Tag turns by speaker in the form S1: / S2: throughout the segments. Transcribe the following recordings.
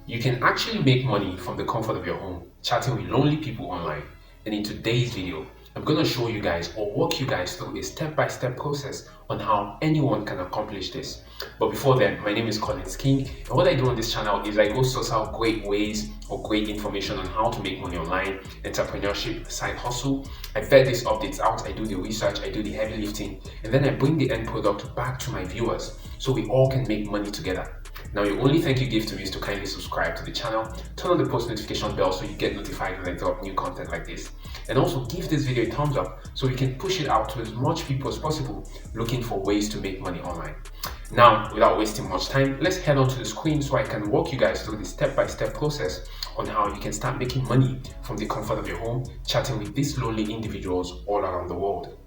S1: You can actually make money from the comfort of your home, chatting with lonely people online. And in today's video, I'm going to show you guys or walk you guys through a step-by-step process on how anyone can accomplish this. But before then, my name is Collins King, and what I do on this channel is I go source out great ways or great information on how to make money online, entrepreneurship, side hustle. I vet these updates out, I do the research, I do the heavy lifting, and then I bring the end product back to my viewers so we all can make money together. Now, the only thank you give to me is to kindly subscribe to the channel, turn on the post notification bell so you get notified when I drop new content like this, and also give this video a thumbs up so we can push it out to as much people as possible looking for ways to make money online. Now, without wasting much time, let's head on to the screen so I can walk you guys through the step-by-step process on how you can start making money from the comfort of your home, chatting with these lonely individuals all around the world.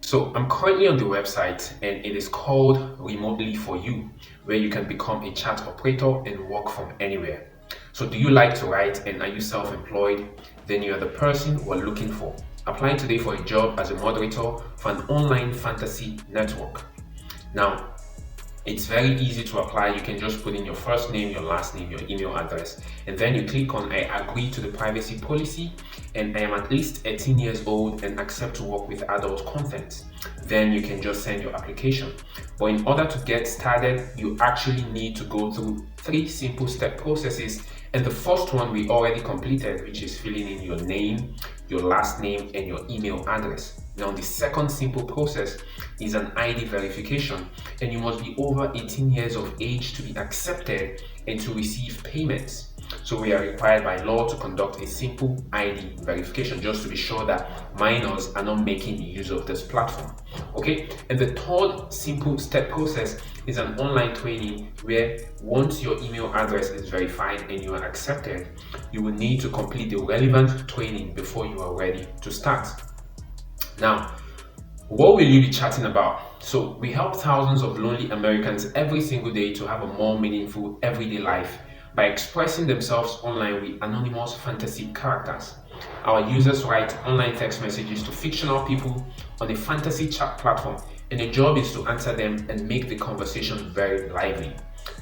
S1: So I'm currently on the website and it is called Remotely For You, where you can become a chat operator and work from anywhere. So do you like to write and are you self-employed? Then you are the person we're looking for. Apply today for a job as a moderator for an online fantasy network. Now, it's very easy to apply. You can just put in your first name, your last name, your email address, and then you click on I agree to the privacy policy and I am at least 18 years old and accept to work with adult content. Then you can just send your application. But in order to get started, you actually need to go through 3 simple step processes. And the first one we already completed, which is filling in your name, your last name, and your email address. Now, the second simple process is an ID verification, and you must be over 18 years of age to be accepted and to receive payments. So we are required by law to conduct a simple ID verification just to be sure that minors are not making use of this platform. Okay, and the third simple step process is an online training where once your email address is verified and you are accepted, you will need to complete the relevant training before you are ready to start. Now, what will you be chatting about? So we help thousands of lonely Americans every single day to have a more meaningful everyday life by expressing themselves online with anonymous fantasy characters. Our users write online text messages to fictional people on a fantasy chat platform, and your job is to answer them and make the conversation very lively.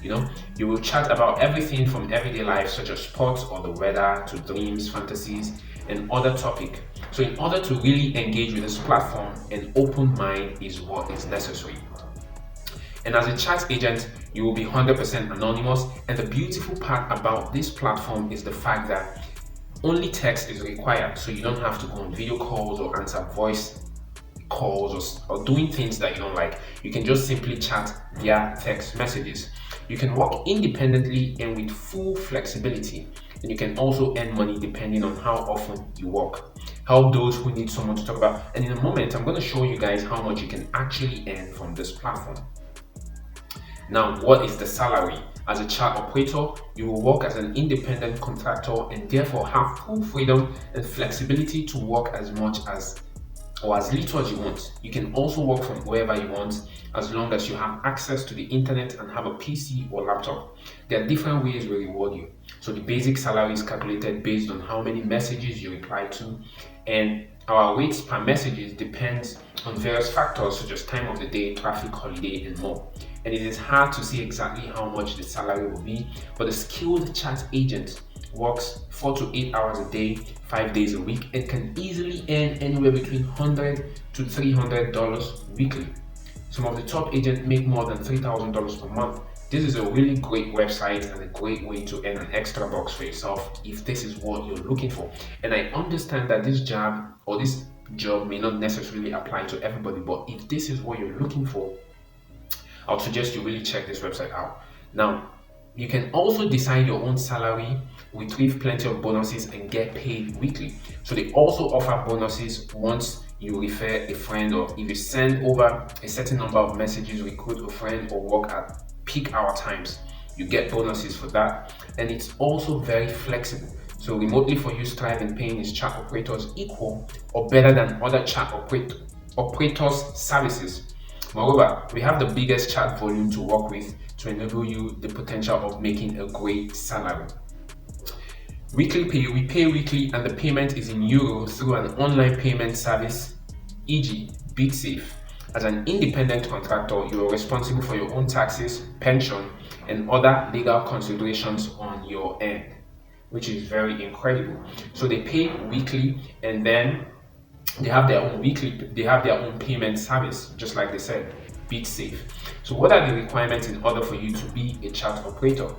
S1: You will chat about everything from everyday life such as sports or the weather to dreams, fantasies, and other topics. So in order to really engage with this platform, an open mind is what is necessary. And as a chat agent, you will be 100% anonymous. And the beautiful part about this platform is the fact that only text is required. So you don't have to go on video calls or answer voice calls or doing things that you don't like. You can just simply chat via text messages. You can work independently and with full flexibility. And you can also earn money depending on how often you work. Help those who need someone to talk about. And in a moment, I'm going to show you guys how much you can actually earn from this platform. Now, what is the salary? As a chat operator, you will work as an independent contractor and therefore have full freedom and flexibility to work as much as or as little as you want. You can also work from wherever you want as long as you have access to the internet and have a PC or laptop. There are different ways we reward you. So the basic salary is calculated based on how many messages you reply to, and our rates per messages depends on various factors such as time of the day, traffic, holiday, and more. And it is hard to say exactly how much the salary will be, but a skilled chat agent works 4 to 8 hours a day, 5 days a week, and can easily earn anywhere between $100 to $300 weekly. Some of the top agents make more than $3,000 per month. This is a really great website and a great way to earn an extra bucks for yourself if this is what you're looking for. And I understand that this job may not necessarily apply to everybody, but if this is what you're looking for, I would suggest you really check this website out. Now, you can also decide your own salary, retrieve plenty of bonuses, and get paid weekly. So they also offer bonuses once you refer a friend, or if you send over a certain number of messages, recruit a friend, or work at peak hour times. You get bonuses for that, and it's also very flexible. So Remotely For You strive in paying its chat operators equal or better than other chat operators' services. Moreover, we have the biggest chat volume to work with to enable you the potential of making a great salary. Weekly pay, we pay weekly and the payment is in euro through an online payment service, e.g. BitSafe. As an independent contractor, you are responsible for your own taxes, pension, and other legal considerations on on your end, which is very incredible. So they pay weekly, and then they have their own payment service, just like they said, BitSafe. So what are the requirements in order for you to be a chat operator?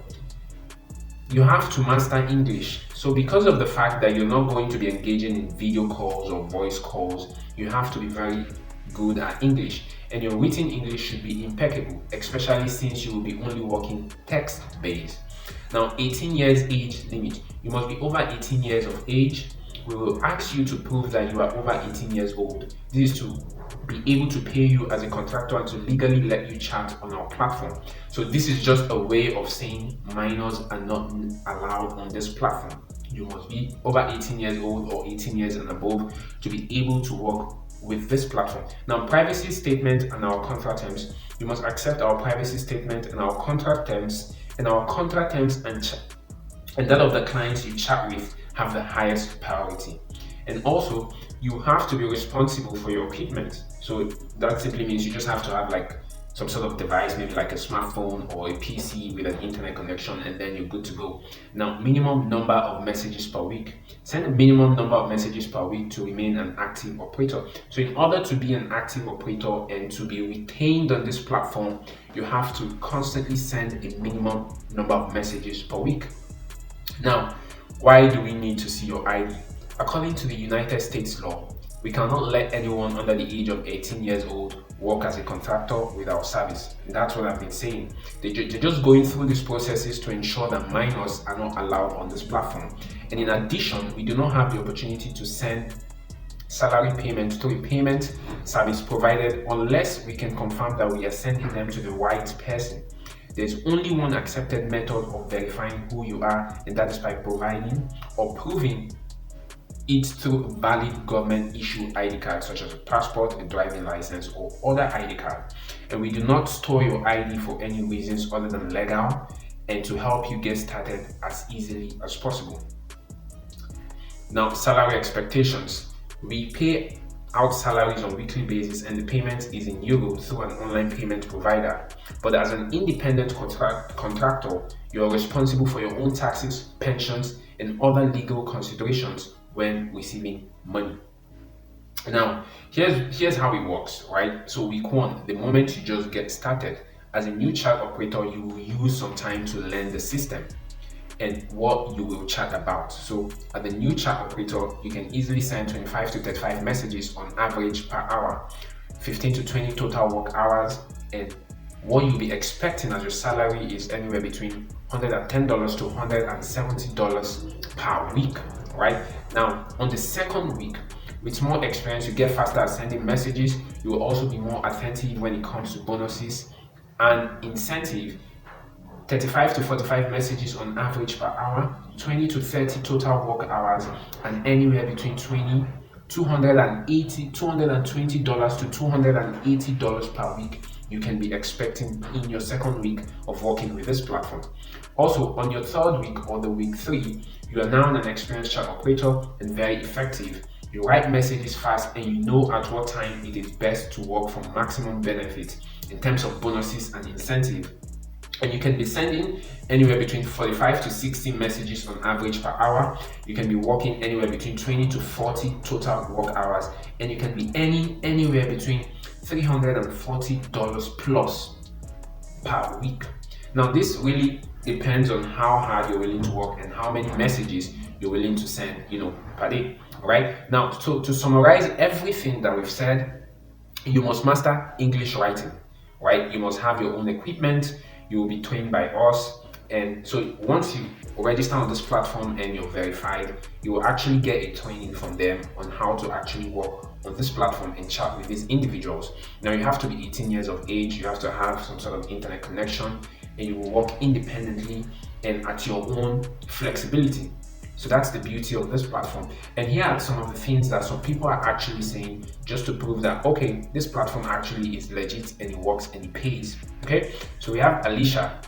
S1: You have to master English. So because of the fact that you're not going to be engaging in video calls or voice calls, you have to be very good at English. And your written English should be impeccable, especially since you will be only working text-based. Now, 18 years age limit. You must be over 18 years of age. We will ask you to prove that you are over 18 years old. This is to be able to pay you as a contractor and to legally let you chat on our platform. So this is just a way of saying minors are not allowed on this platform. You must be over 18 years old or 18 years and above to be able to work with this platform. Now, privacy statement and our contract terms. You must accept our privacy statement and our contract terms, and that of the clients you chat with have the highest priority. And also, you have to be responsible for your equipment. So that simply means you just have to have like some sort of device, maybe like a smartphone or a PC with an internet connection, and then you're good to go. Now, minimum number of messages per week. Send a minimum number of messages per week to remain an active operator. So in order to be an active operator and to be retained on this platform, you have to constantly send a minimum number of messages per week. Now, why do we need to see your ID? According to the United States law, we cannot let anyone under the age of 18 years old work as a contractor with our service. And that's what I've been saying. They're just going through these processes to ensure that minors are not allowed on this platform. And in addition, we do not have the opportunity to send salary payment through a payment service provided unless we can confirm that we are sending them to the right person. There's only one accepted method of verifying who you are, and that is by providing or proving it through a valid government issued ID card such as a passport, a driving license, or other ID card. And we do not store your ID for any reasons other than legal and to help you get started as easily as possible. Now, salary expectations. We pay out salaries on a weekly basis, and the payment is in euro through an online payment provider. But as an independent contractor, you are responsible for your own taxes, pensions, and other legal considerations when receiving money. Now, here's how it works, right? So week one, the moment you just get started, as a new chat operator, you will use some time to learn the system and what you will chat about. So as a new chat operator, you can easily send 25 to 35 messages on average per hour, 15 to 20 total work hours, and what you'll be expecting as your salary is anywhere between $110 to $170 per week, right? Now, on the second week, with more experience, you get faster at sending messages. You will also be more attentive when it comes to bonuses and incentive. 35 to 45 messages on average per hour, 20 to 30 total work hours, and anywhere between $220 to $280 per week you can be expecting in your second week of working with this platform. Also, on your third week or the week 3, you are now an experienced chat operator and very effective. You write messages fast and you know at what time it is best to work for maximum benefit in terms of bonuses and incentive. And you can be sending anywhere between 45 to 60 messages on average per hour. You can be working anywhere between 20 to 40 total work hours, and you can be earning anywhere between $340 plus per week. Now, this really depends on how hard you're willing to work and how many messages you're willing to send, per day. Right? Now, to summarize everything that we've said, you must master English writing, right? You must have your own equipment. You will be trained by us. And so once you register on this platform and you're verified, you will actually get a training from them on how to actually work on this platform and chat with these individuals. Now, you have to be 18 years of age, you have to have some sort of internet connection, and you will work independently and at your own flexibility. So that's the beauty of this platform. And here are some of the things that some people are actually saying just to prove that, okay, this platform actually is legit and it works and it pays. Okay, so we have Alicia,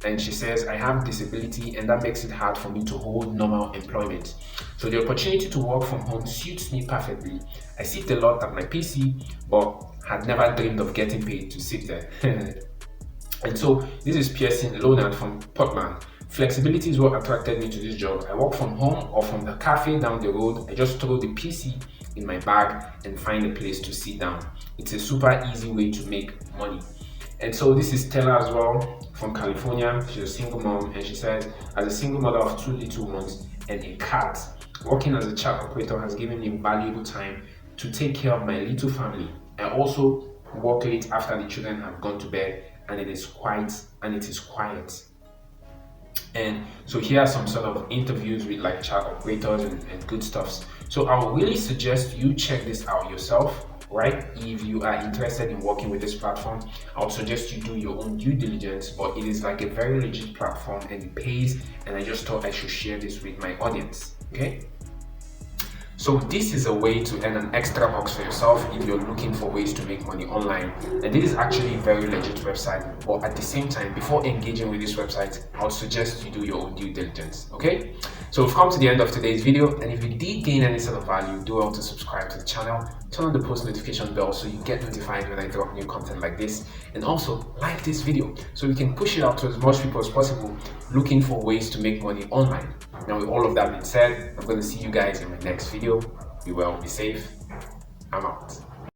S1: and she says, I have disability and that makes it hard for me to hold normal employment. So the opportunity to work from home suits me perfectly. I sit a lot at my PC, but had never dreamed of getting paid to sit there. And so this is Pearson Leonard from Portland. Flexibility is what attracted me to this job. I work from home or from the cafe down the road. I just throw the PC in my bag and find a place to sit down. It's a super easy way to make money. And so this is Stella as well from California. She's a single mom, and she said, as a single mother of 2 little ones and a cat, working as a chat operator has given me valuable time to take care of my little family. I also work late after the children have gone to bed, and it is quiet. And so here are some sort of interviews with like chat operators and good stuffs. So I would really suggest you check this out yourself, right? If you are interested in working with this platform, I would suggest you do your own due diligence, but it is like a very legit platform and it pays, and I just thought I should share this with my audience, okay? So this is a way to earn an extra bucks for yourself if you're looking for ways to make money online. And this is actually a very legit website, but at the same time, before engaging with this website, I would suggest you do your own due diligence, okay? So we've come to the end of today's video, and if you did gain any sort of value, do well to subscribe to the channel, turn on the post notification bell so you get notified when I drop new content like this, and also like this video so we can push it out to as much people as possible looking for ways to make money online. Now with all of that being said, I'm going to see you guys in my next video. Be well, be safe. I'm out.